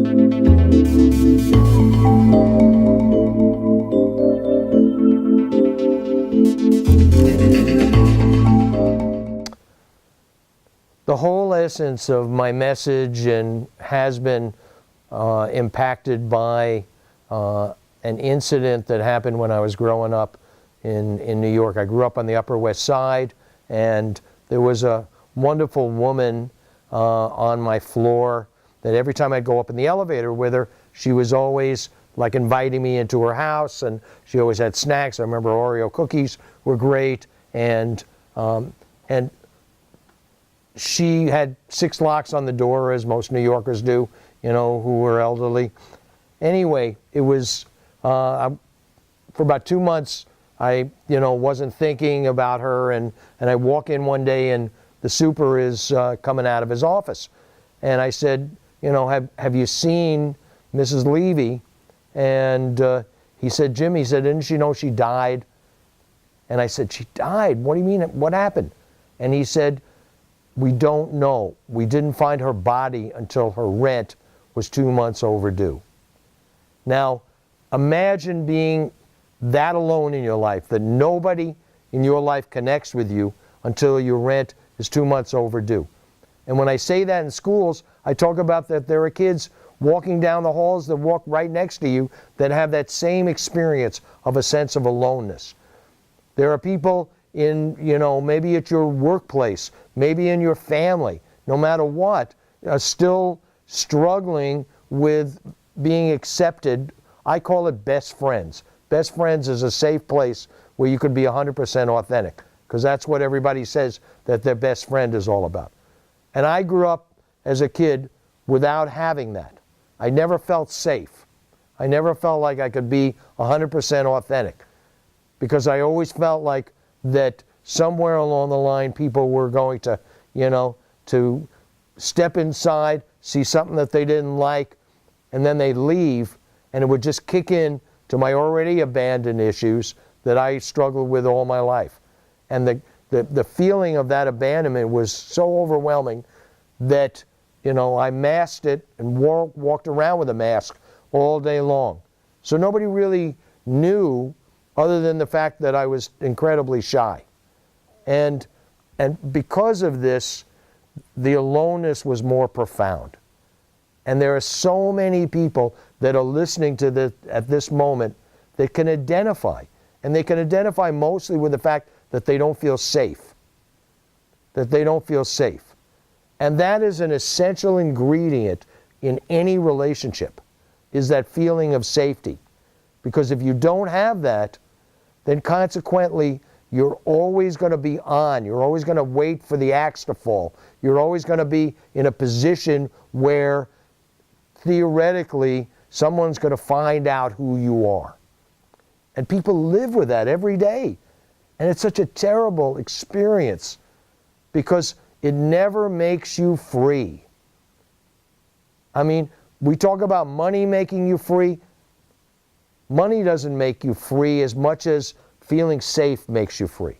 The whole essence of my message and has been impacted by an incident that happened when I was growing up in New York. I grew up on the Upper West Side, and there was a wonderful woman on my floor that every time I'd go up in the elevator with her, she was always like inviting me into her house, and she always had snacks. I remember Oreo cookies were great, and she had 6 locks on the door, as most New Yorkers do, you know, who were elderly. Anyway, it was, for about 2 months, I, wasn't thinking about her, and I walk in one day, and the super is coming out of his office. And I said, have you seen Mrs. Levy? And he said, Jim, he said, didn't you know she died? And I said, she died? What do you mean? What happened? And he said, we don't know. We didn't find her body until her rent was 2 months overdue. Now, imagine being that alone in your life, that nobody in your life connects with you until your rent is 2 months overdue. And when I say that in schools, I talk about that there are kids walking down the halls that walk right next to you that have that same experience of a sense of aloneness. There are people in, maybe at your workplace, maybe in your family, no matter what, are still struggling with being accepted. I call it best friends. Best friends is a safe place where you can be 100% authentic, because that's what everybody says that their best friend is all about. And I grew up as a kid without having that. I never felt safe. I never felt like I could be 100% authentic, because I always felt like that somewhere along the line people were going to, to step inside, see something that they didn't like, and then they'd leave, and it would just kick in to my already abandoned issues that I struggled with all my life. And the feeling of that abandonment was so overwhelming that, I masked it and walked around with a mask all day long. So nobody really knew, other than the fact that I was incredibly shy. And because of this, the aloneness was more profound. And there are so many people that are listening to this at this moment that can identify. And they can identify mostly with the fact that they don't feel safe. That they don't feel safe. And that is an essential ingredient in any relationship, is that feeling of safety. Because if you don't have that, then consequently, you're always going to be on. You're always going to wait for the axe to fall. You're always going to be in a position where, theoretically, someone's going to find out who you are. And people live with that every day. And it's such a terrible experience, because it never makes you free. I mean, we talk about money making you free. Money doesn't make you free as much as feeling safe makes you free.